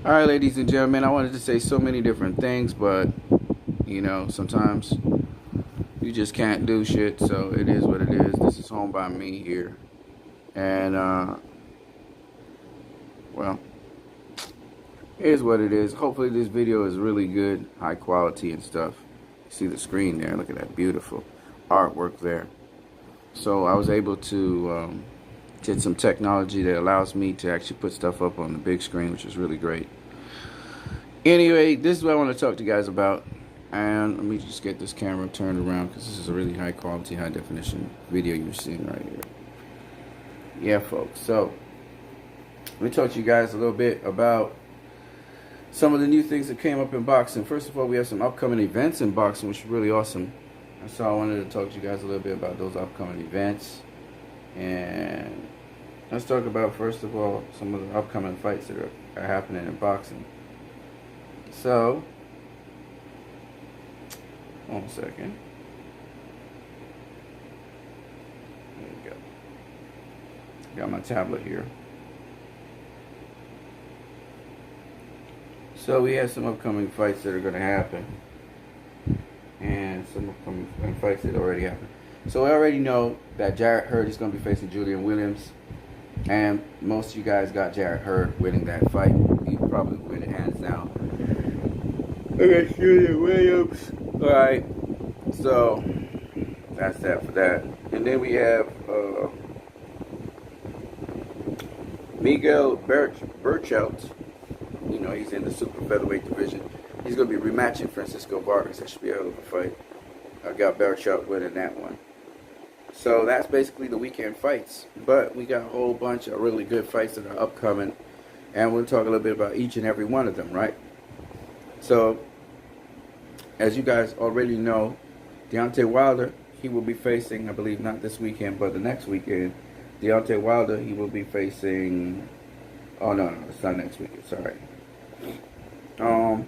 All right, ladies and gentlemen, I wanted to say so many different things, but sometimes you just can't do shit. So it is what it is. This is home by me here, and well, it is what it is. Hopefully, this video is really good, high quality and stuff. You see the screen there? Look at that beautiful artwork there. So I was able to get some technology that allows me to actually put stuff up on the big screen, which is really great. Anyway, this is what I want to talk to you guys about. And let me just get this camera turned around because this is a really high quality, high definition video you're seeing right here. Yeah, folks. So, let me talk to you guys a little bit about some of the new things that came up in boxing. First of all, we have some upcoming events in boxing, which is really awesome. And so I wanted to talk to you guys a little bit about those upcoming events. And let's talk about, first of all, some of the upcoming fights that are happening in boxing. So, 1 second. There we go. Got my tablet here. So we have some upcoming fights that are going to happen. And some upcoming fights that already happened. So we already know that Jarrett Hurd is going to be facing Julian Williams. And most of you guys got Jarrett Hurd winning that fight. He probably win it hands down. Okay, Julian Williams. Alright. So that's that for that. And then we have Miguel Berchelt. You know, he's in the super featherweight division. He's going to be rematching Francisco Vargas. That should be a hell of a fight. I got Berchelt winning that one. So that's basically the weekend fights. But we got a whole bunch of really good fights that are upcoming. And we'll talk a little bit about each and every one of them, right? So, as you guys already know, Deontay Wilder, he will be facing, I believe not this weekend, but the next weekend. Deontay Wilder, he will be facing, oh no, it's not next weekend, sorry. Oh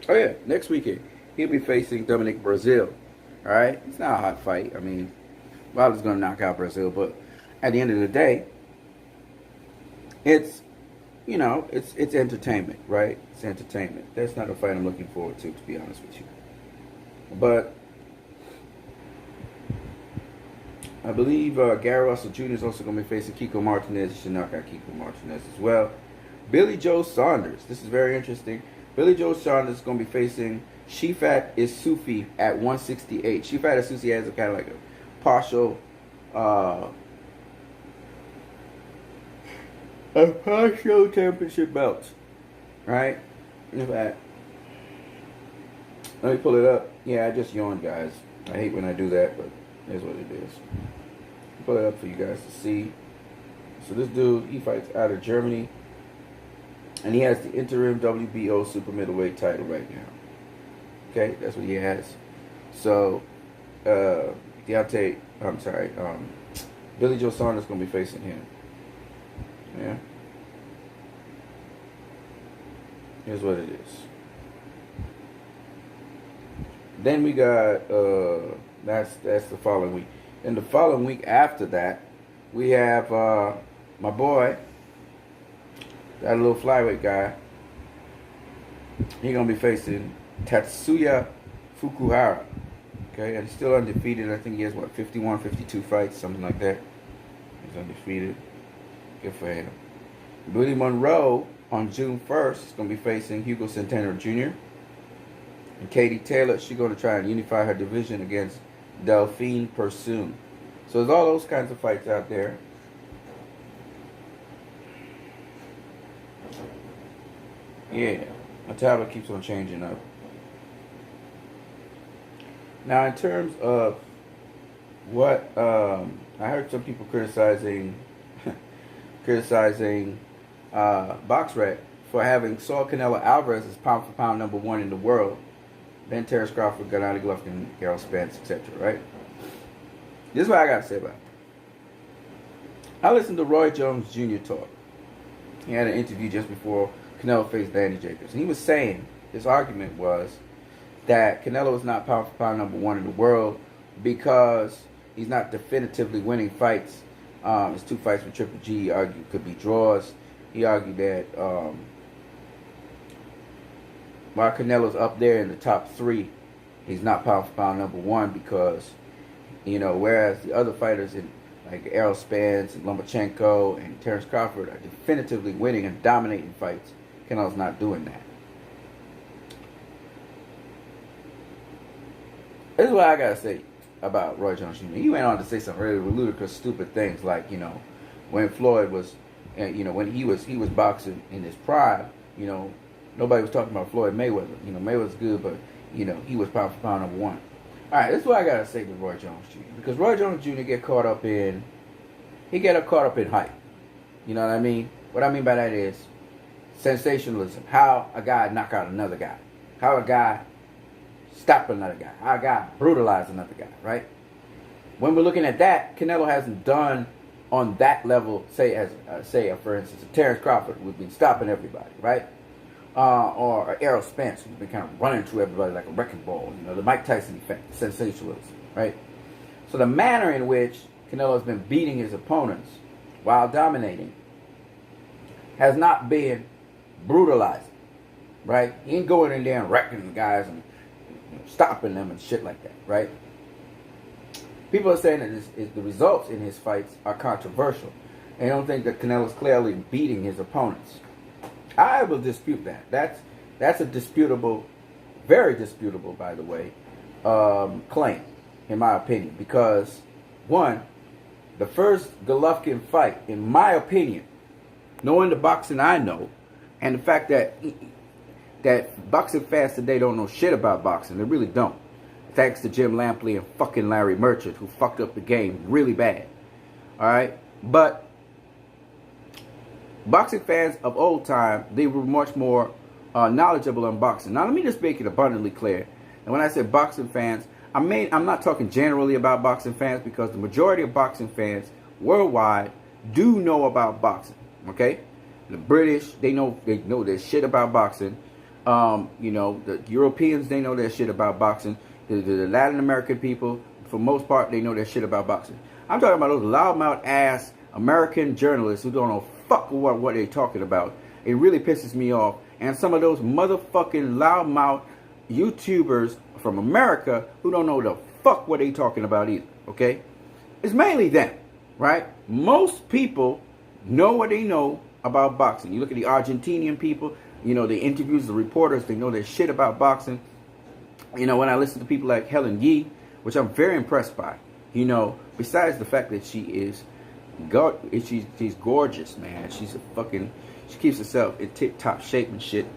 yeah, next weekend, he'll be facing Dominic Brazil. Alright, it's not a hot fight. I mean, Wilder's going to knock out Brazil, but at the end of the day, it's, you know, it's entertainment, right? It's entertainment. That's not a fight I'm looking forward to be honest with you. But I believe Gary Russell Jr. is also going to be facing Kiko Martinez. He should knock out Kiko Martinez as well. Billy Joe Saunders. This is very interesting. Billy Joe Saunders is going to be facing Shifat Isufi at 168. Shifat Isufi has a kind of like a partial championship belt, right? In fact, let me pull it up. Yeah, I just yawned, guys. I hate when I do that, but that's what it is. I'll pull it up for you guys to see. So this dude, he fights out of Germany, and he has the interim WBO super middleweight title right now. Okay, that's what he has. So, Billy Joe Saunders is going to be facing him. Yeah. Here's what it is. Then we got, that's the following week. And the following week after that, we have my boy, that little flyweight guy. He's going to be facing Tatsuya Fukuhara. Okay, and he's still undefeated. I think he has, 51, 52 fights, something like that. He's undefeated. Good for him. Willie Monroe on June 1st is going to be facing Hugo Centeno Jr. And Katie Taylor, she's going to try and unify her division against Delphine Persoon. So there's all those kinds of fights out there. Yeah, my tablet keeps on changing up. Now, in terms of what I heard some people criticizing BoxRec for having Saul Canelo Alvarez as pound for pound #1 in the world, then Terrence Crawford, Gennady Golovkin, Errol Spence, etc. Right? This is what I got to say about it. I listened to Roy Jones Jr. talk. He had an interview just before Canelo faced Danny Jacobs, and he was saying his argument was that Canelo is not pound for pound #1 in the world because he's not definitively winning fights. His 2 fights with Triple G, he argued, could be draws. He argued that while Canelo's up there in the top 3, he's not pound for pound #1 because, whereas the other fighters like Errol Spence and Lomachenko and Terrence Crawford are definitively winning and dominating fights, Canelo's not doing that. This is what I gotta say about Roy Jones Jr. He went on to say some really ludicrous, stupid things, like when Floyd was, when he was boxing in his prime, nobody was talking about Floyd Mayweather. Mayweather's good, but he was pound for pound #1. All right, this is what I gotta say with Roy Jones Jr. Because Roy Jones Jr. get caught up in hype. You know what I mean? What I mean by that is sensationalism. How a guy knock out another guy. How a guy stop another guy. How a guy brutalize another guy. Right? When we're looking at that, Canelo hasn't done on that level. Say for instance, Terrence Crawford, who's been stopping everybody. Right? Or Errol Spence, who's been kind of running through everybody like a wrecking ball. The Mike Tyson effect, the sensationalism, right? So the manner in which Canelo has been beating his opponents while dominating has not been brutalizing, right? He ain't going in there and wrecking the guys and stopping them and shit like that, right? People are saying that the results in his fights are controversial. They don't think that Canelo's clearly beating his opponents. I will dispute that. That's a disputable, very disputable, by the way, claim, in my opinion. Because, one, the first Golovkin fight, in my opinion, knowing the boxing I know, and the fact that boxing fans today don't know shit about boxing, they really don't. Thanks to Jim Lampley and fucking Larry Merchant, who fucked up the game really bad. All right? But boxing fans of old time, they were much more knowledgeable on boxing. Now, let me just make it abundantly clear. And when I say boxing fans, I'm not talking generally about boxing fans, because the majority of boxing fans worldwide do know about boxing. Okay, the British, they know their shit about boxing. The Europeans, they know their shit about boxing. The Latin American people, for most part, they know their shit about boxing. I'm talking about those loudmouth ass American journalists who don't know fuck what they're talking about. It really pisses me off. And some of those motherfucking loudmouth YouTubers from America who don't know the fuck what they talking about either. Okay? It's mainly them, right? Most people know what they know about boxing. You look at the Argentinian people, the interviews, the reporters, they know their shit about boxing. When I listen to people like Helen Yee, which I'm very impressed by, besides the fact that she is she's gorgeous, man. She keeps herself in tip-top shape and shit.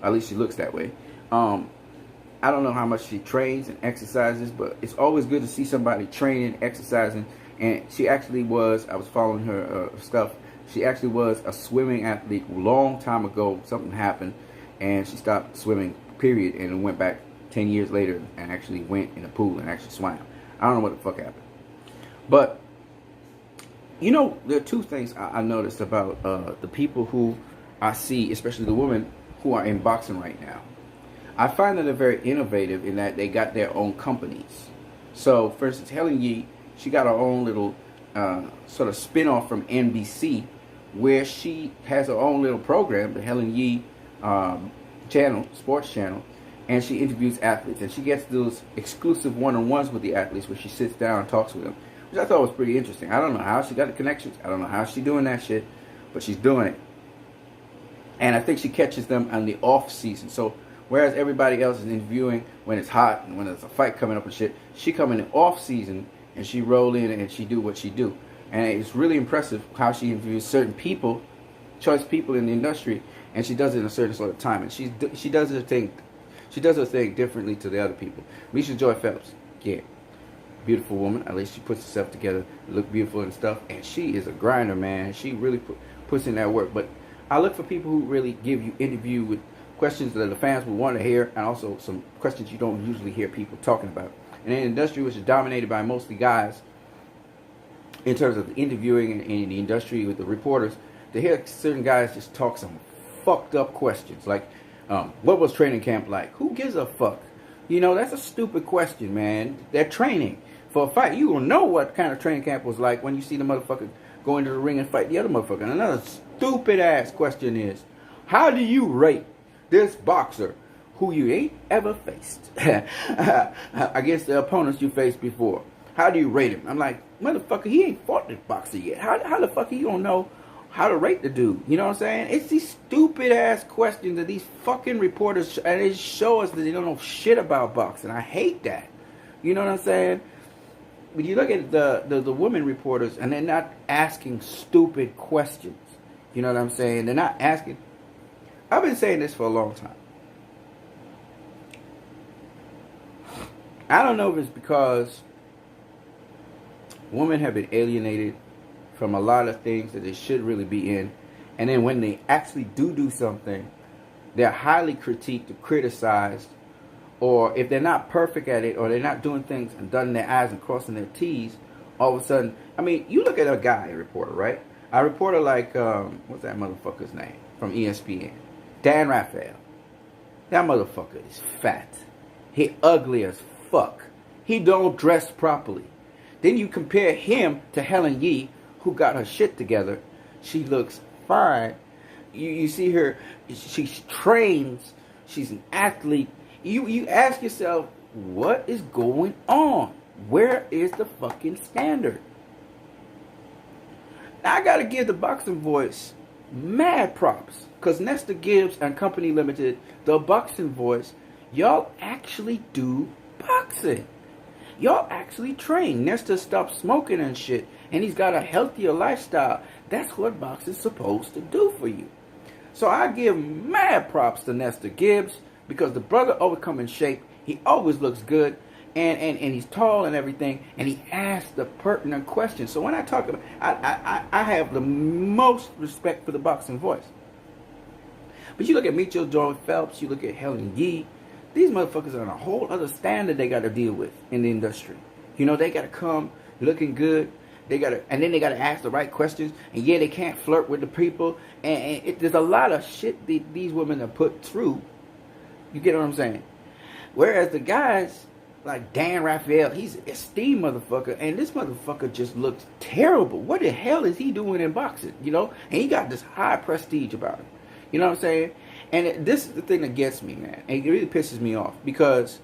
At least she looks that way. I don't know how much she trains and exercises, but it's always good to see somebody training, exercising. And she actually was, I was following her stuff, she actually was a swimming athlete a long time ago. Something happened, and she stopped swimming, period, and went back 10 years later and actually went in a pool and actually swam. I don't know what the fuck happened. But, there are two things I noticed about the people who I see, especially the women who are in boxing right now. I find that they're very innovative in that they got their own companies. So, for instance, Helen Yee, she got her own little sort of spin-off from NBC, where she has her own little program, the Helen Yee channel, sports channel, and she interviews athletes. And she gets those exclusive one-on-ones with the athletes where she sits down and talks with them, which I thought was pretty interesting. I don't know how she got the connections. I don't know how she's doing that shit, but she's doing it. And I think she catches them on the off season. So whereas everybody else is interviewing when it's hot and when there's a fight coming up and shit, she come in the off season and she roll in and she do what she do. And it's really impressive how she interviews certain people, choice people in the industry, and she does it in a certain sort of time. And she does her thing. She does her thing differently to the other people. Alicia Joy Phelps, yeah, beautiful woman. At least she puts herself together, look beautiful and stuff. And she is a grinder, man. She really puts in that work. But I look for people who really give you interview with questions that the fans would want to hear, and also some questions you don't usually hear people talking about. And in an industry which is dominated by mostly guys, in terms of the interviewing and in the industry with the reporters, to hear certain guys just talk some fucked up questions like, what was training camp like? Who gives a fuck? That's a stupid question, man. They're training. for a fight. You gonna know what kind of training camp was like when you see the motherfucker go into the ring and fight the other motherfucker. And another stupid ass question is, how do you rate this boxer who you ain't ever faced against the opponents you faced before? How do you rate him? I'm like, motherfucker, he ain't fought this boxer yet. How the fuck you gonna know how to rate the dude? You know what I'm saying? It's these stupid ass questions that these fucking reporters, and they show us that they don't know shit about boxing. I hate that. You know what I'm saying? When you look at the women reporters, and they're not asking stupid questions. You know what I'm saying? They're not asking. I've been saying this for a long time. I don't know if it's because women have been alienated from a lot of things that they should really be in. And then when they actually do something, they're highly critiqued or criticized. Or if they're not perfect at it, or they're not doing things and dotting their I's and crossing their T's, all of a sudden, I mean, you look at a guy, a reporter, right? A reporter like, what's that motherfucker's name from ESPN? Dan Raphael. That motherfucker is fat. He ugly as fuck. He don't dress properly. Then you compare him to Helen Yee, who got her shit together. She looks fine. You see her, she trains. She's an athlete. You ask yourself, what is going on? Where is the fucking standard? Now, I gotta give the Boxing Voice mad props. Because Nestor Gibbs and Company Limited, the Boxing Voice, y'all actually do boxing. Y'all actually train. Nestor stopped smoking and shit. And he's got a healthier lifestyle. That's what boxing's supposed to do for you. So I give mad props to Nestor Gibbs. Because the brother always come in shape. He always looks good. And he's tall and everything. And he asks the pertinent questions. So when I talk about, I have the most respect for the Boxing Voice. But you look at Mitchell Jordan Phelps. You look at Helen Yee. These motherfuckers are on a whole other standard they got to deal with in the industry. You know, they got to come looking good. And then they got to ask the right questions. And yeah, they can't flirt with the people. And there's a lot of shit these women are put through. You get what I'm saying? Whereas the guys like Dan Raphael, he's an esteemed motherfucker, and this motherfucker just looks terrible. What the hell is he doing in boxing? You know? And he got this high prestige about him. You know what I'm saying? And this is the thing that gets me, man. And it really pisses me off because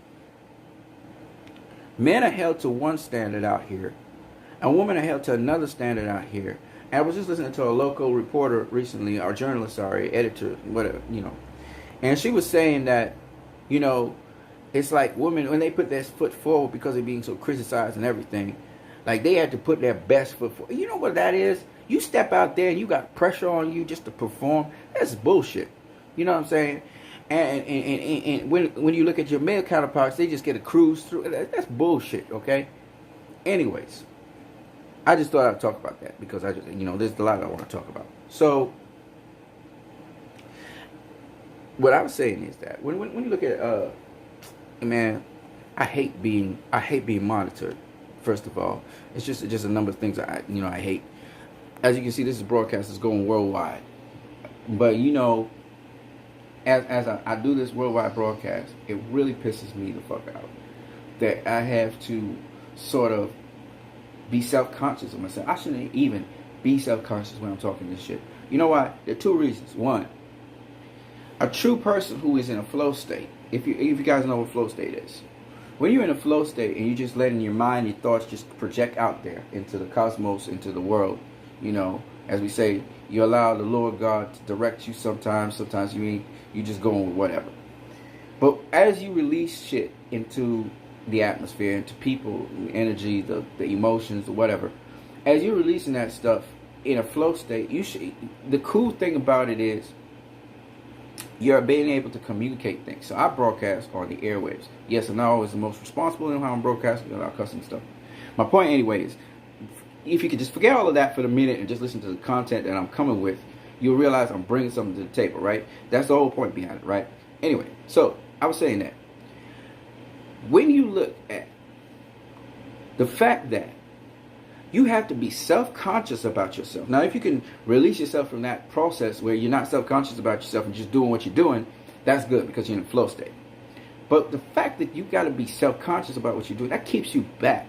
men are held to one standard out here, and women are held to another standard out here. And I was just listening to a local reporter recently, or journalist, sorry, editor, whatever, you know. And she was saying that, you know, it's like women, when they put their foot forward because they're being so criticized and everything, like they had to put their best foot forward. You know what that is? You step out there and you got pressure on you just to perform. That's bullshit. You know what I'm saying? And when you look at your male counterparts, they just get a cruise through. That's bullshit, okay? Anyways, I just thought I'd talk about that because I just, you know, there's a lot I want to talk about. So, what I was saying is that when you look at man, I hate being monitored. First of all, it's just a number of things I hate. As you can see, this is broadcast is going worldwide. But you know, as I do this worldwide broadcast, it really pisses me the fuck out that I have to sort of be self-conscious of myself. I shouldn't even be self-conscious when I'm talking this shit. You know why? There are two reasons. One, a true person who is in a flow state, if you guys know what flow state is, when you're in a flow state and you're just letting your mind, your thoughts just project out there into the cosmos, into the world, you know, as we say, you allow the Lord God to direct you sometimes you just going with whatever. But as you release shit into the atmosphere, into people, energy, the emotions, or whatever, as you're releasing that stuff in a flow state, the cool thing about it is you're being able to communicate things. So I broadcast on the airwaves. Yes, I'm not always the most responsible in how I'm broadcasting, a lot of custom stuff. My point anyway is, if you could just forget all of that for the minute and just listen to the content that I'm coming with, you'll realize I'm bringing something to the table, right? That's the whole point behind it, right? Anyway, so I was saying that when you look at the fact that you have to be self-conscious about yourself. Now, if you can release yourself from that process where you're not self-conscious about yourself and just doing what you're doing, that's good because you're in a flow state. But the fact that you got to be self-conscious about what you're doing, that keeps you back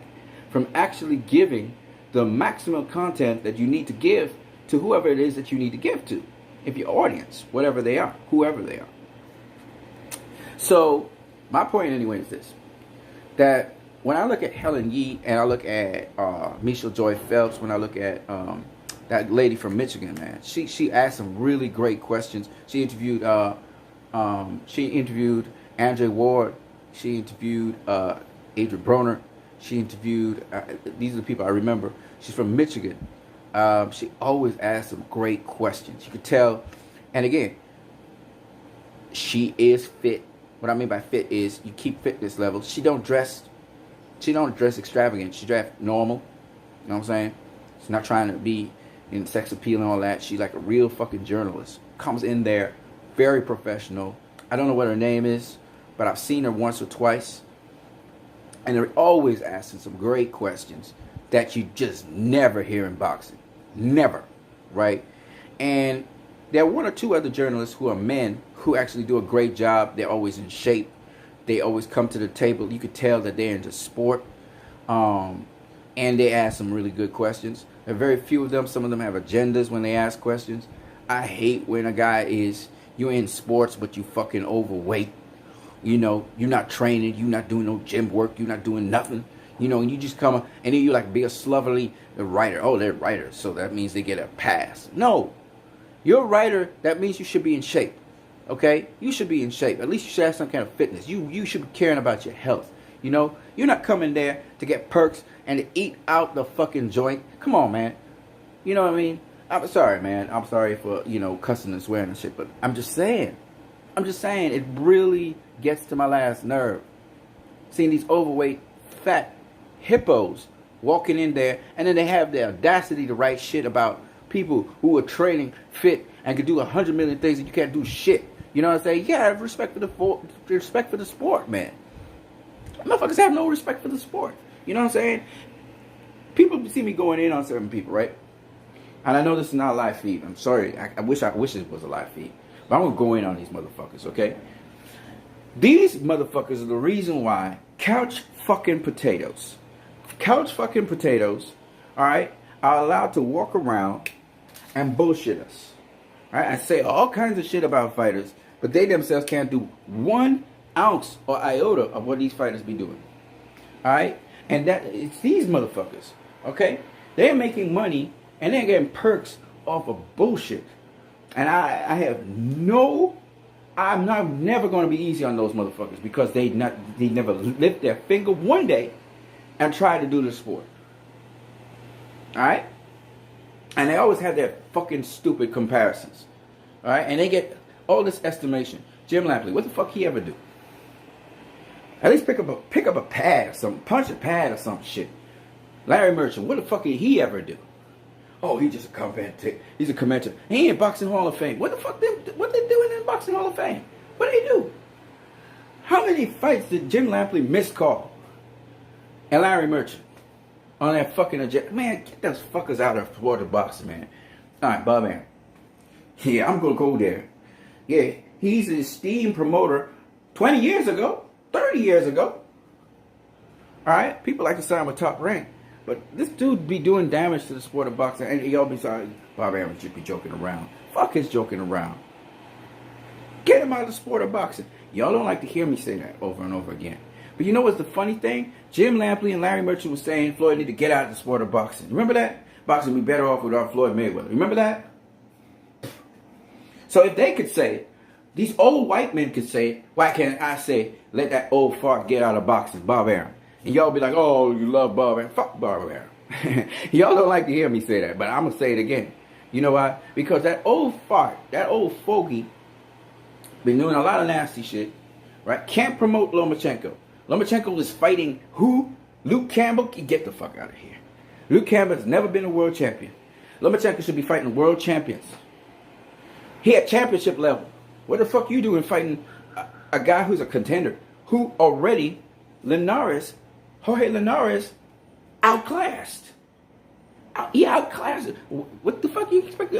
from actually giving the maximum content that you need to give to whoever it is that you need to give to. If your audience, whatever they are, whoever they are. So, my point anyway is this. That when I look at Helen Yee and I look at Michelle Joy Phelps, when I look at that lady from Michigan, man, she asked some really great questions. She interviewed Andre Ward. She interviewed Adrian Broner. She interviewed, these are the people I remember. She's from Michigan. She always asked some great questions. You could tell, and again, she is fit. What I mean by fit is you keep fitness levels. She don't dress extravagant. She dress normal. You know what I'm saying? She's not trying to be in sex appeal and all that. She's like a real fucking journalist. Comes in there, very professional. I don't know what her name is, but I've seen her once or twice. And they're always asking some great questions that you just never hear in boxing. Never. Right? And there are one or two other journalists who are men who actually do a great job. They're always in shape. They always come to the table. You could tell that they're into sport. And they ask some really good questions. There are very few of them. Some of them have agendas when they ask questions. I hate when a guy you're in sports, but you fucking overweight. You know, you're not training. You're not doing no gym work. You're not doing nothing. You know, and you just come up, and then you like be a slovenly writer. Oh, they're writers, so that means they get a pass. No. You're a writer, that means you should be in shape. Okay? You should be in shape. At least you should have some kind of fitness. You should be caring about your health. You know? You're not coming there to get perks and to eat out the fucking joint. Come on, man. You know what I mean? I'm sorry, man. I'm sorry for, cussing and swearing and shit, but I'm just saying. It really gets to my last nerve. Seeing these overweight, fat hippos walking in there, and then they have the audacity to write shit about people who are training fit and can do 100 million things and you can't do shit. You know what I'm saying? Yeah, I have respect for the sport, man. Motherfuckers have no respect for the sport. You know what I'm saying? People see me going in on certain people, right? And I know this is not a live feed. I'm sorry. I wish it was a live feed. But I'm going to go in on these motherfuckers, okay? These motherfuckers are the reason why couch fucking potatoes, all right, are allowed to walk around and bullshit us. All right? I say all kinds of shit about fighters, but they themselves can't do 1 ounce or iota of what these fighters be doing. All right? And it's these motherfuckers, okay? They're making money and they're getting perks off of bullshit. And I'm never going to be easy on those motherfuckers because they never lift their finger one day and try to do the sport. Alright? And they always have their fucking stupid comparisons. Alright? And they get all this estimation. Jim Lampley, what the fuck he ever do? At least pick up a pad or something. Punch a pad or some shit. Larry Merchant, what the fuck did he ever do? Oh, he's just a commentator. He's a commentator. He ain't Boxing Hall of Fame. What the fuck? What they doing in Boxing Hall of Fame? What do they do? How many fights did Jim Lampley miscall? And Larry Merchant on that fucking agenda? Man, get those fuckers out of Florida boxing, man. All right, Bob Aaron. Yeah, I'm gonna go there. Yeah, he's an esteemed promoter 20 years ago, 30 years ago. All right, people like to sign with Top Rank. But this dude be doing damage to the sport of boxing, and y'all be sorry, Bob Aaron should be joking around. Fuck his joking around. Get him out of the sport of boxing. Y'all don't like to hear me say that over and over again. But you know what's the funny thing? Jim Lampley and Larry Merchant was saying Floyd need to get out of the sport of boxing. Remember that? Boxing would be better off without Floyd Mayweather. Remember that? So if they could say it, these old white men could say it, why can't I say, let that old fart get out of boxing, Bob Aaron? And y'all be like, oh, you love Bob Aaron. Fuck Bob Aaron. Y'all don't like to hear me say that, but I'm going to say it again. You know why? Because that old fart, that old fogey, been doing a lot of nasty shit, right? Can't promote Lomachenko. Lomachenko is fighting who? Luke Campbell? Get the fuck out of here. Luke Campbell has never been a world champion. Lomachenko should be fighting world champions. He at championship level. What the fuck you doing fighting a guy who's a contender, who already Jorge Linares outclassed. He outclassed. What the fuck you expect?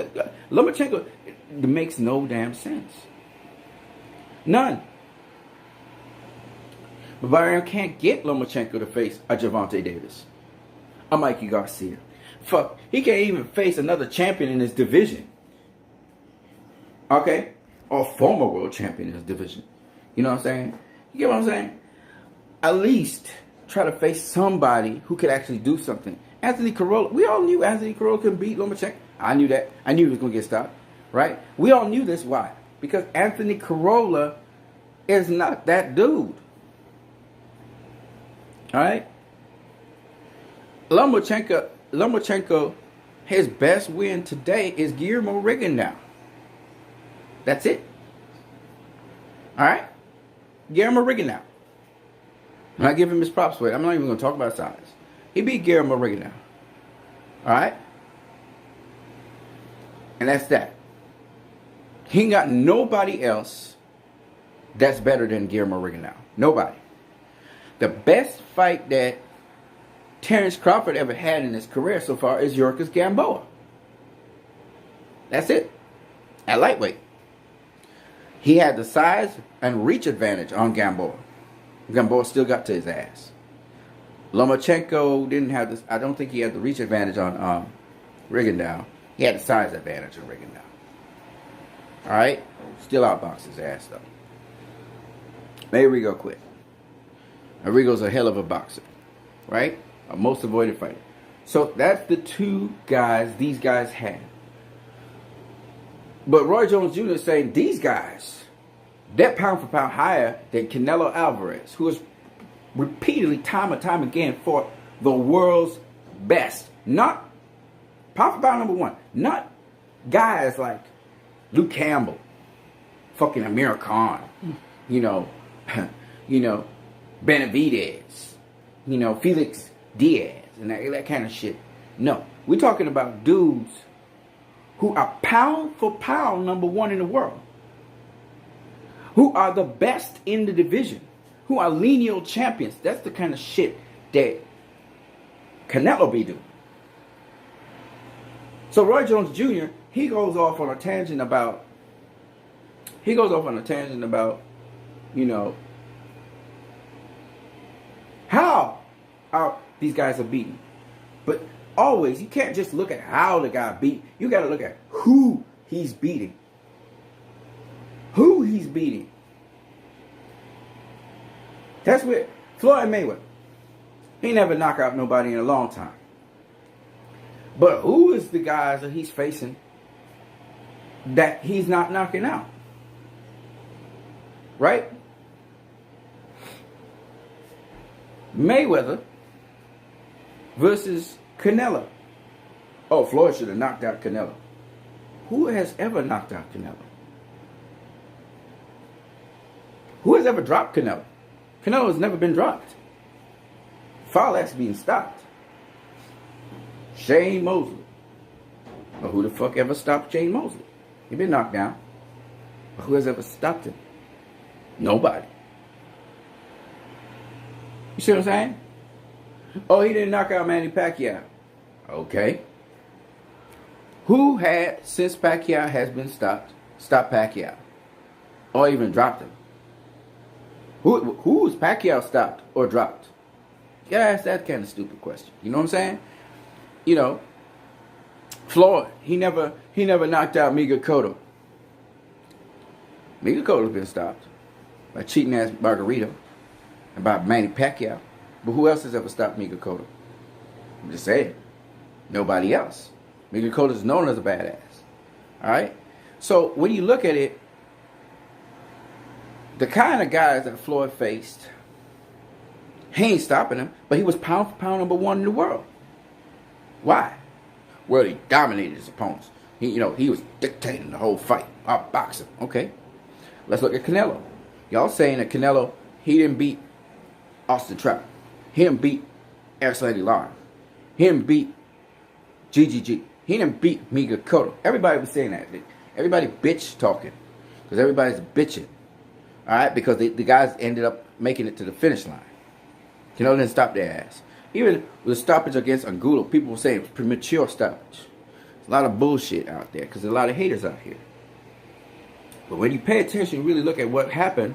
Lomachenko, it makes no damn sense. None. But Byron can't get Lomachenko to face a Gervonta Davis. a Mikey Garcia. Fuck, he can't even face another champion in his division. Okay? Or former world champion in his division. You know what I'm saying? You get what I'm saying? At least try to face somebody who could actually do something. Anthony Corolla, we all knew Anthony Corolla could beat Lomachenko. I knew that. I knew he was going to get stopped. Right? We all knew this. Why? Because Anthony Corolla is not that dude. Alright? Lomachenko, his best win today is Guillermo Rigondeaux. That's it. Alright? Guillermo Rigondeaux. And I give him his props for it. I'm not even going to talk about size. He beat Guillermo Rigondeaux. Alright? And that's that. He ain't got nobody else that's better than Guillermo Rigondeaux. Nobody. The best fight that Terrence Crawford ever had in his career so far is Yorkis Gamboa. That's it. At lightweight. He had the size and reach advantage on Gamboa. Gamboa still got to his ass. Lomachenko didn't have this. I don't think he had the reach advantage on Rigondeaux. He had the size advantage on Rigondeaux. Alright? Still outboxed his ass though. Made Rigo quit. And Rigo's a hell of a boxer. Right? A most avoided fighter. So that's the two guys these guys had. But Roy Jones Jr. is saying these guys, they're pound for pound higher than Canelo Alvarez, who has repeatedly, time and time again, fought the world's best. Not pound for pound number one. Not guys like Luke Campbell, fucking Amir Khan, Benavidez, Felix Diaz, and that kind of shit. No, we're talking about dudes who are pound for pound number one in the world, who are the best in the division, who are lineal champions. That's the kind of shit that Canelo be doing. So Roy Jones Jr., he goes off on a tangent about, how these guys are beaten. But always, you can't just look at how the guy beat. You got to look at who he's beating. Who he's beating. That's what Floyd Mayweather. He never knocked out nobody in a long time. But who is the guys that he's facing that he's not knocking out? Right? Mayweather versus Canelo. Oh, Floyd should have knocked out Canelo. Who has ever knocked out Canelo? Who has ever dropped Canelo? Canelo has never been dropped. Far less being stopped. Shane Mosley. But who the fuck ever stopped Shane Mosley? He been knocked down. But who has ever stopped him? Nobody. You see what I'm saying? Oh, he didn't knock out Manny Pacquiao. Okay. Who had, since Pacquiao has been stopped Pacquiao? Or even dropped him? Who's Pacquiao stopped or dropped? You gotta ask that kind of stupid question. You know what I'm saying? Floyd, he never knocked out Miguel Cotto. Miguel Cotto's been stopped by cheating ass Margarito and by Manny Pacquiao. But who else has ever stopped Miguel Cotto? I'm just saying. Nobody else. Miguel Cotto is known as a badass. Alright? So when you look at it, the kind of guys that Floyd faced, he ain't stopping him, but he was pound for pound number one in the world. Why? Well, he dominated his opponents. He was dictating the whole fight. Outboxing. Okay. Let's look at Canelo. Y'all saying that Canelo, he didn't beat Austin Trout. He didn't beat Erislandy Lara. He didn't beat GGG. He didn't beat Miguel Cotto. Everybody was saying that. Everybody bitch talking. Because everybody's bitching. Alright? Because the guys ended up making it to the finish line. Canelo didn't stop their ass. Even with the stoppage against Angulo, people were saying it was premature stoppage. There's a lot of bullshit out there because there's a lot of haters out here. But when you pay attention, you really look at what happened,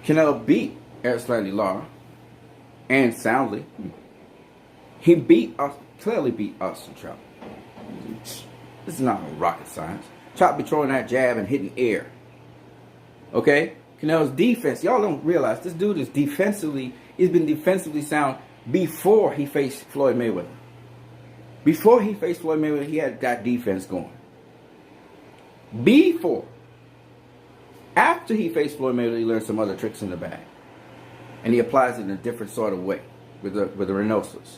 Canelo beat Erislandy Lara, and soundly. He beat us, clearly beat us in Trout. This is not rocket science. Trout be throwing that jab and hitting air. Okay? Canelo's defense, y'all don't realize this dude is defensively, he's been defensively sound before he faced Floyd Mayweather. Before he faced Floyd Mayweather, he had that defense going. Before. After he faced Floyd Mayweather, he learned some other tricks in the bag. And he applies it in a different sort of way with the Reynosos.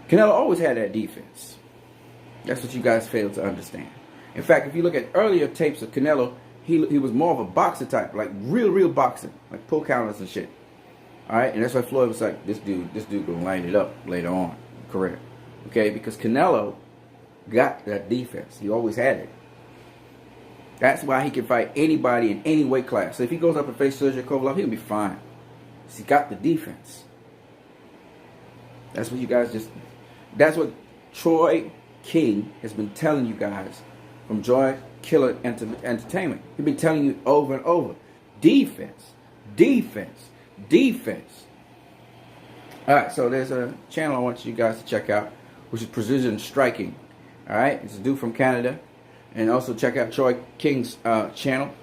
Canelo always had that defense. That's what you guys fail to understand. In fact, if you look at earlier tapes of Canelo, he was more of a boxer type, like real boxing, like pull counters and shit. All right, and that's why Floyd was like, this dude gonna line it up later on, career. Okay, because Canelo got that defense. He always had it. That's why he can fight anybody in any weight class. So if he goes up and faces Sergey Kovalev, he'll be fine. He's got the defense. That's what you guys just. That's what Troy King has been telling you guys from Joy Killer Entertainment. He's been telling you over and over. Defense. Defense. Defense. Alright, so there's a channel I want you guys to check out, which is Precision Striking. Alright, it's a dude from Canada. And also check out Troy King's channel.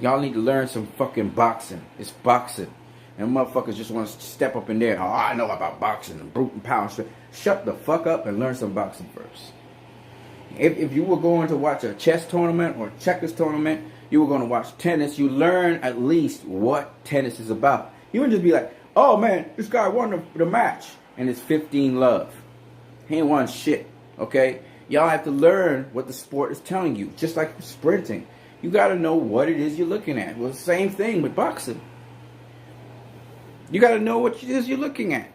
Y'all need to learn some fucking boxing. It's boxing. And motherfuckers just want to step up in there. Oh, I know about boxing and brute and power. Shut the fuck up and learn some boxing first. If you were going to watch a chess tournament or checkers tournament, you were going to watch tennis, you learn at least what tennis is about. You wouldn't just be like, oh man, this guy won the match. And it's 15-love. He ain't won shit. Okay? Y'all have to learn what the sport is telling you. Just like sprinting. You got to know what it is you're looking at. Well, the same thing with boxing. You got to know what it is you're looking at.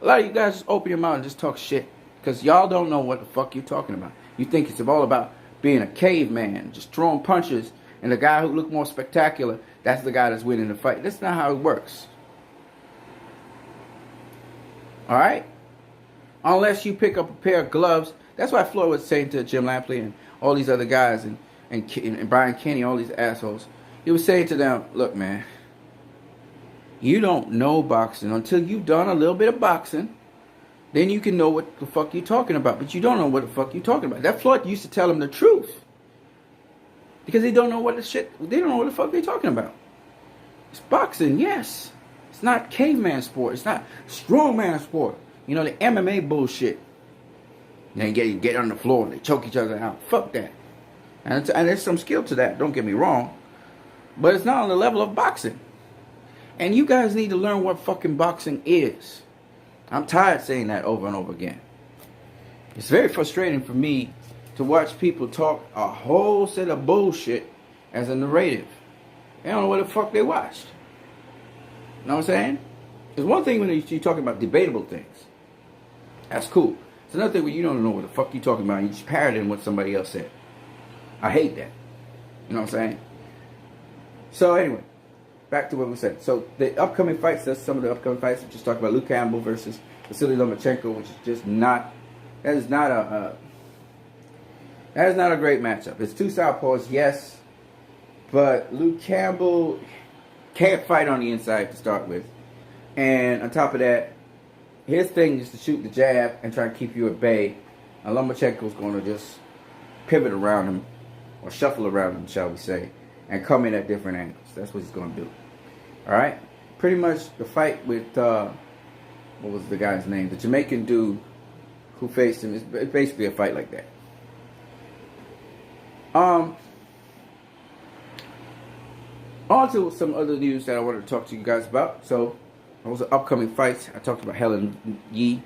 A lot of you guys just open your mouth and just talk shit. Because y'all don't know what the fuck you're talking about. You think it's all about being a caveman, just throwing punches, and the guy who looked more spectacular, that's the guy that's winning the fight. That's not how it works. Alright? Unless you pick up a pair of gloves. That's why Floyd was saying to Jim Lampley and all these other guys and Brian Kenny, all these assholes. He was saying to them, look man, you don't know boxing until you've done a little bit of boxing. Then you can know what the fuck you're talking about. But you don't know what the fuck you're talking about. That Floyd used to tell them the truth. Because they don't know what the fuck they're talking about. It's boxing, yes. It's not caveman sport. It's not strongman sport. You know, the MMA bullshit. They get on the floor and they choke each other out. Fuck that. And there's some skill to that, don't get me wrong. But it's not on the level of boxing. And you guys need to learn what fucking boxing is. I'm tired of saying that over and over again. It's very frustrating for me to watch people talk a whole set of bullshit as a narrative. They don't know what the fuck they watched. You know what I'm saying? There's one thing when you're talking about debatable things. That's cool. It's another thing when you don't know what the fuck you're talking about. You just parroting what somebody else said. I hate that. You know what I'm saying? So anyway, back to what we said. So the upcoming fights, that's some of the upcoming fights. We just talked about Luke Campbell versus Vasily Lomachenko, which is just not, that is not a great matchup. It's two southpaws, yes, but Luke Campbell can't fight on the inside to start with. And on top of that, his thing is to shoot the jab and try to keep you at bay. And Lomachenko's going to just pivot around him, or shuffle around him, shall we say, and come in at different angles. That's what he's going to do. Alright? Pretty much the fight with, what was the guy's name? The Jamaican dude who faced him. It's basically a fight like that. On to some other news that I wanted to talk to you guys about. So, those are upcoming fights. I talked about Helen Yee.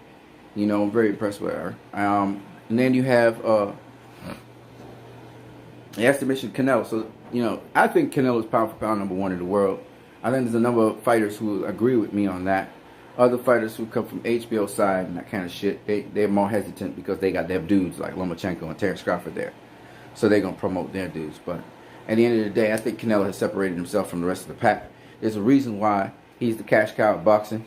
You know, I'm very impressed with her. And then you have the estimation Canelo. So, you know, I think Canelo is pound for pound #1 in the world. I think there's a number of fighters who agree with me on that. Other fighters who come from HBO side and that kind of shit, they're more hesitant because they got their dudes like Lomachenko and Terrence Crawford there. So they're going to promote their dudes. But at the end of the day, I think Canelo has separated himself from the rest of the pack. There's a reason why he's the cash cow of boxing.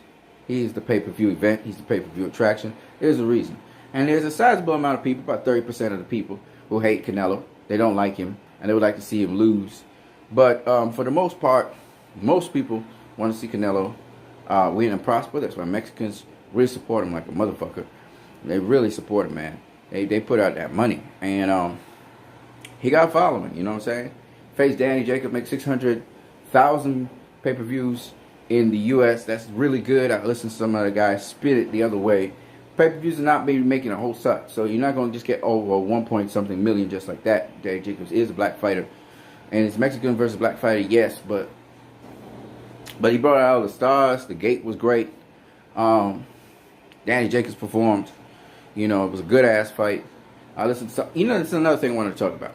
He's the pay-per-view event. He's the pay-per-view attraction. There's a reason. And there's a sizable amount of people, about 30% of the people, who hate Canelo. They don't like him. And they would like to see him lose. But for the most part, most people want to see Canelo We didn't prosper. That's why Mexicans really support him like a motherfucker. They really support him, man. They put out that money. And he got a following, you know what I'm saying? Faced Danny Jacobs, make 600,000 pay-per-views in the U.S. That's really good. I listened to some other guys spit it the other way. Pay-per-views are not maybe making a whole suck, so you're not going to just get over 1 point something million just like that. Danny Jacobs is a black fighter, and it's Mexican versus black fighter, yes, but he brought out all the stars. The gate was great. Danny Jacobs performed. You know, it was a good ass fight. I listened to, you know, this is another thing I want to talk about.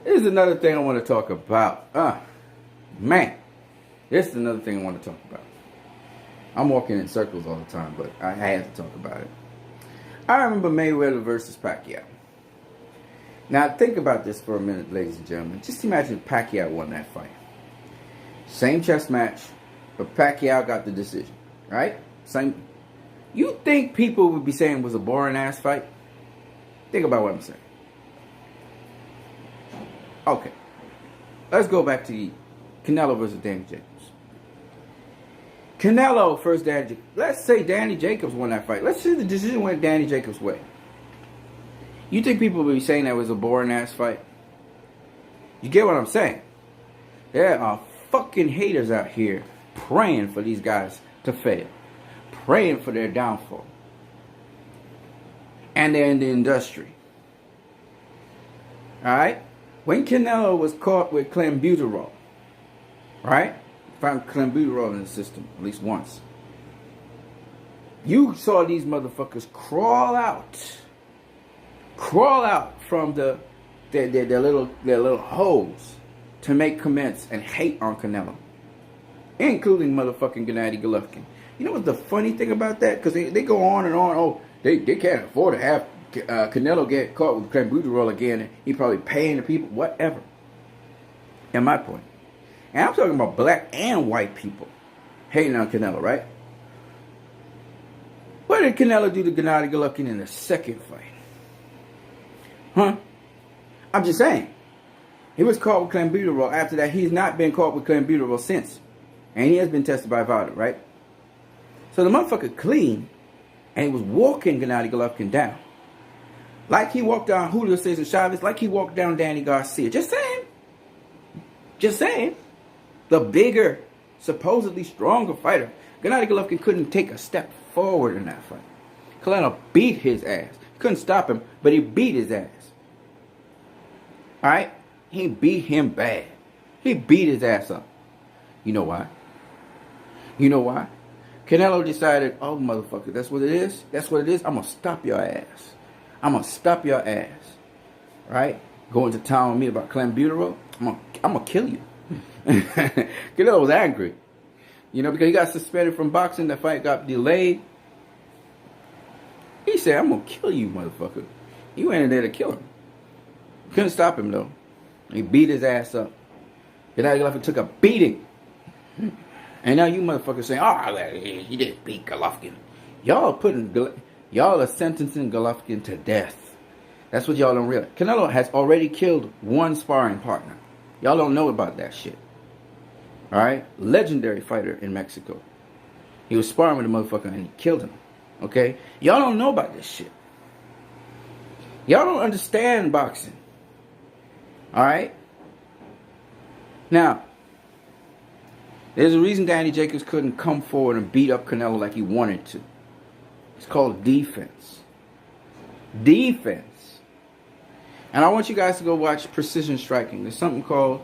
This is another thing I want to talk about. Man, this is another thing I want to talk about. I'm walking in circles all the time, but I had to talk about it. I remember Mayweather versus Pacquiao. Now, think about this for a minute, ladies and gentlemen. Just imagine Pacquiao won that fight. Same chess match, but Pacquiao got the decision, right? Same. You think people would be saying it was a boring-ass fight? Think about what I'm saying. Okay. Let's go back to Canelo versus Danny Jacobs. Canelo first Danny Jacobs. Let's say Danny Jacobs won that fight. Let's say the decision went Danny Jacobs' way. You think people would be saying that was a boring-ass fight? You get what I'm saying? There are fucking haters out here praying for these guys to fail. Praying for their downfall. And they're in the industry. Alright? When Canelo was caught with clenbuterol, right? Found clenbuterol in the system at least once. You saw these motherfuckers crawl out from their little holes to make comments and hate on Canelo, including motherfucking Gennady Golovkin. You know what's the funny thing about that? Because they go on and on. Oh, they can't afford to have Canelo get caught with clenbuterol again. He probably paying the people, whatever. And my point. And I'm talking about black and white people hating on Canelo, right? What did Canelo do to Gennady Golovkin in the second fight? Huh? I'm just saying. He was caught with clenbuterol. After that, he's not been caught with clenbuterol since. And he has been tested by Vada, right? So the motherfucker clean, and he was walking Gennady Golovkin down. Like he walked down Julio Cesar Chavez, like he walked down Danny Garcia. Just saying. Just saying. The bigger, supposedly stronger fighter. Gennady Golovkin couldn't take a step forward in that fight. Canelo beat his ass. Couldn't stop him, but he beat his ass. Alright? He beat him bad. He beat his ass up. You know why? You know why? Canelo decided, oh, motherfucker, that's what it is? That's what it is? I'm going to stop your ass. I'm going to stop your ass. Right? Going to town with me about clenbuterol? I'm going to kill you. Canelo was angry. You know, because he got suspended from boxing. The fight got delayed. He said, I'm going to kill you, motherfucker. He went in there to kill him. Couldn't stop him, though. He beat his ass up. Gennady Golovkin took a beating. And now you motherfuckers saying, oh, he didn't beat Golovkin. Y'all are sentencing Golovkin to death. That's what y'all don't realize. Canelo has already killed one sparring partner. Y'all don't know about that shit. Alright? Legendary fighter in Mexico. He was sparring with a motherfucker and he killed him. Okay? Y'all don't know about this shit. Y'all don't understand boxing. Alright? Now, there's a reason Danny Jacobs couldn't come forward and beat up Canelo like he wanted to. It's called defense. Defense. And I want you guys to go watch precision striking. There's something called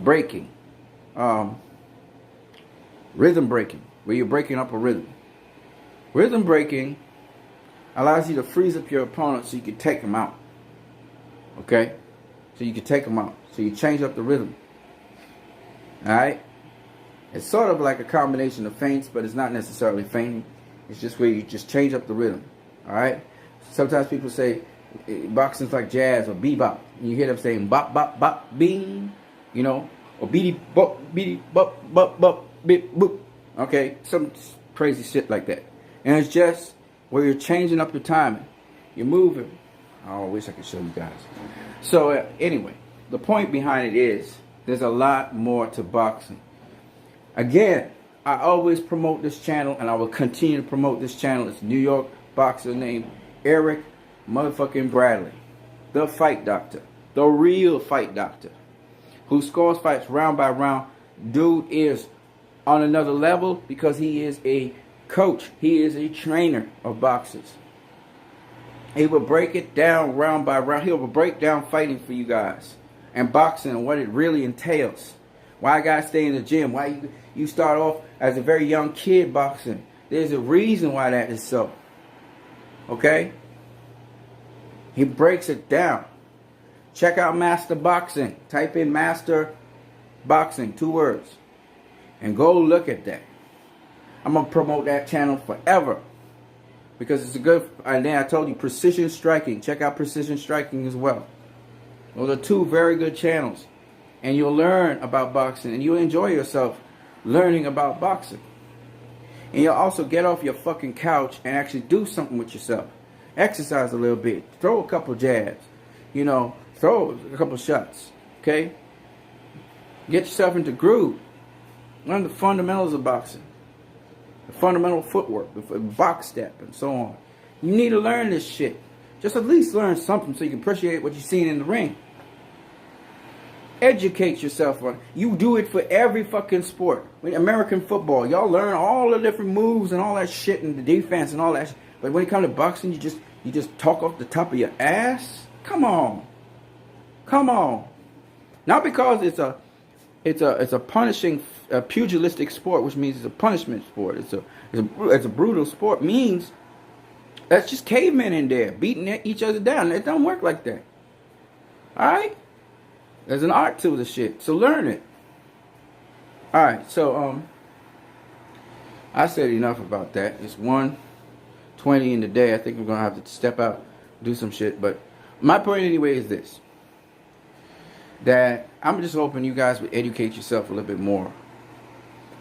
breaking. Rhythm breaking, where you're breaking up a rhythm. Rhythm breaking allows you to freeze up your opponent so you can take him out. Okay? So you can take him out. So you change up the rhythm. Alright? It's sort of like a combination of feints, but it's not necessarily feinting. It's just where you just change up the rhythm. Alright? Sometimes people say boxing's like jazz or bebop. You hear them saying bop, bop, bop, bing. You know? Or beady, bop, bop, bop, beep, boop. Okay? Some crazy shit like that. And it's just where you're changing up your timing. You're moving. Oh, I wish I could show you guys. So, anyway, the point behind it is there's a lot more to boxing. Again, I always promote this channel, and I will continue to promote this channel. It's a New York boxer named Eric motherfucking Bradley, the fight doctor, the real fight doctor, who scores fights round by round. Dude is on another level because he is a coach. He is a trainer of boxers. He will break it down round by round. He will break down fighting for you guys and boxing and what it really entails. Why guys stay in the gym. Why you start off as a very young kid boxing. There's a reason why that is so. Okay? He breaks it down. Check out Master Boxing. Type in Master Boxing, 2 words. And go look at that. I'm going to promote that channel forever. Because it's a good, and then I told you, Precision Striking. Check out Precision Striking as well. Those are 2 very good channels. And you'll learn about boxing. And you'll enjoy yourself learning about boxing. And you'll also get off your fucking couch and actually do something with yourself. Exercise a little bit. Throw a couple jabs. You know, throw a couple shots. Okay? Get yourself into groove. Learn the fundamentals of boxing. The fundamental footwork, the box step, and so on. You need to learn this shit. Just at least learn something so you can appreciate what you're seeing in the ring. Educate yourself on it. You do it for every fucking sport. American football, y'all learn all the different moves and all that shit and the defense and all that shit. But when it comes to boxing, you just talk off the top of your ass? Come on. Come on. Not because it's a punishing pugilistic sport, which means it's a punishment sport. It's a brutal sport. Means that's just cavemen in there beating each other down. It don't work like that. All right. There's an art to the shit, so learn it. All right. So I said enough about that. It's 1:20 in the day. I think I'm gonna have to step out, do some shit. But my point anyway is this: that I'm just hoping you guys would educate yourself a little bit more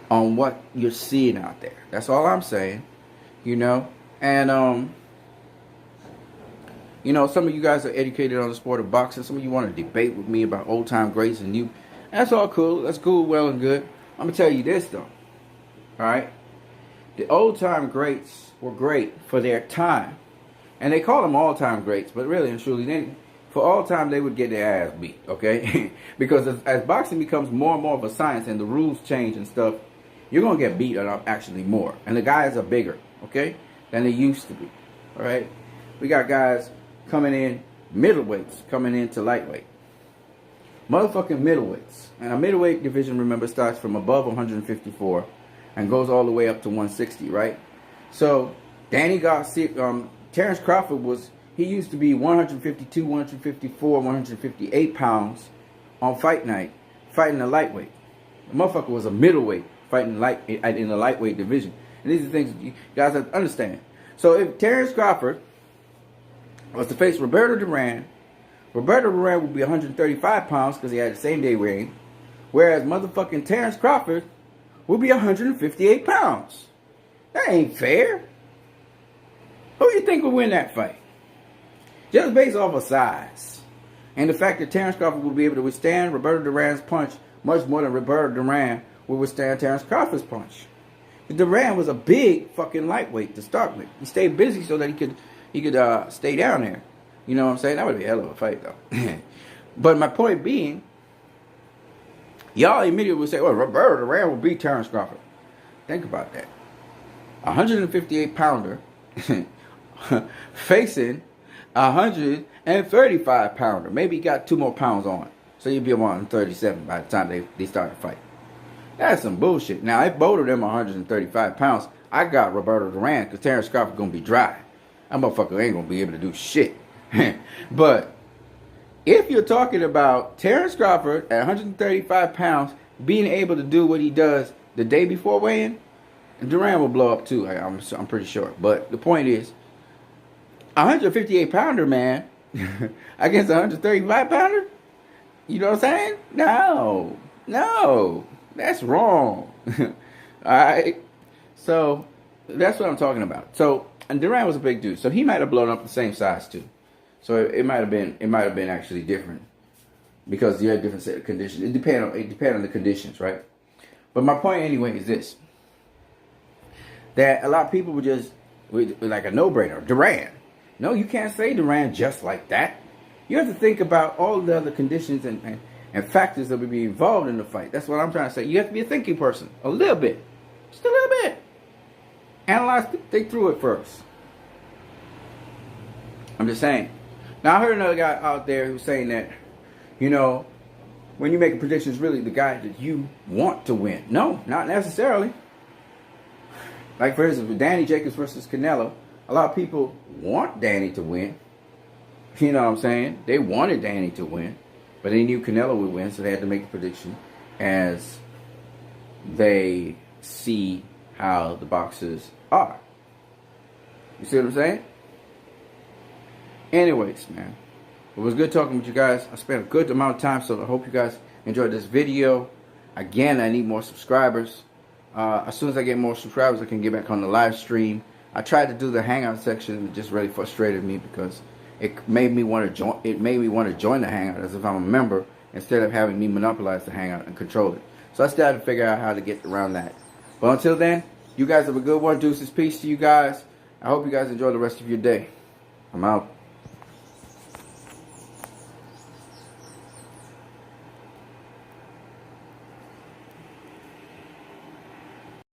on what you're seeing out there. That's all I'm saying, you know. And you know, some of you guys are educated on the sport of boxing. Some of you want to debate with me about old time greats, and you. That's all cool. That's cool, well and good. I'm gonna tell you this though. All right, the old time greats were great for their time, and they call them all time greats, but really and truly, for all time they would get their ass beat. Okay, because as boxing becomes more and more of a science and the rules change and stuff, you're gonna get beat up actually more, and the guys are bigger, okay, than they used to be. All right, we got guys coming in middleweights, coming into lightweight, motherfucking middleweights, and a middleweight division, remember, starts from above 154 and goes all the way up to 160, right? So Danny Garcia, Terrence Crawford he used to be 152, 154, 158 pounds on fight night, fighting a lightweight. The motherfucker was a middleweight fighting in the lightweight division. And these are things you guys have to understand. So if Terrence Crawford was to face Roberto Duran would be 135 pounds because he had the same day reign, whereas motherfucking Terrence Crawford would be 158 pounds. That ain't fair. Who do you think would win that fight? Just based off of size. And the fact that Terrence Crawford will be able to withstand Roberto Duran's punch much more than Roberto Duran will withstand Terrence Crawford's punch. Duran was a big fucking lightweight to start with. He stayed busy so that he could stay down there. You know what I'm saying? That would be a hell of a fight though. But my point being, y'all immediately would say, well, Roberto Duran will beat Terrence Crawford. Think about that. 158 pounder facing 135 pounder. Maybe he got 2 more pounds on. So you'd be 137 by the time they start the fight. That's some bullshit. Now, if both of them are 135 pounds, I got Roberto Duran because Terrence Crawford going to be dry. That motherfucker ain't going to be able to do shit. But if you're talking about Terrence Crawford at 135 pounds being able to do what he does the day before weighing, Duran will blow up too, I'm pretty sure. But the point is, 158 pounder man against a 135 pounder? You know what I'm saying? No, that's wrong. Alright? So, that's what I'm talking about. So, and Duran was a big dude, so he might have blown up the same size too. So it might have been actually different because you had different set of conditions. It depends on the conditions, right? But my point anyway is this: that a lot of people would just, with like a no-brainer, Duran. No, you can't say Duran just like that. You have to think about all the other conditions and factors that would be involved in the fight. That's what I'm trying to say. You have to be a thinking person. A little bit. Just a little bit. Analyze, think through it first. I'm just saying. Now, I heard another guy out there who's saying that, you know, when you make a prediction, it's really the guy that you want to win. No, not necessarily. Like, for instance, with Danny Jacobs versus Canelo, a lot of people want Danny to win. You know what I'm saying? They wanted Danny to win, but they knew Canelo would win, so they had to make the prediction as they see how the boxers are. You see what I'm saying? Anyways, man, it was good talking with you guys. I spent a good amount of time, so I hope you guys enjoyed this video. Again, I need more subscribers. As soon as I get more subscribers, I can get back on the live stream. I tried to do the hangout section. It just really frustrated me because it made me want to join. It made me want to join the hangout as if I'm a member instead of having me monopolize the hangout and control it. So I started to figure out how to get around that. But until then, you guys have a good one. Deuces, peace to you guys. I hope you guys enjoy the rest of your day. I'm out.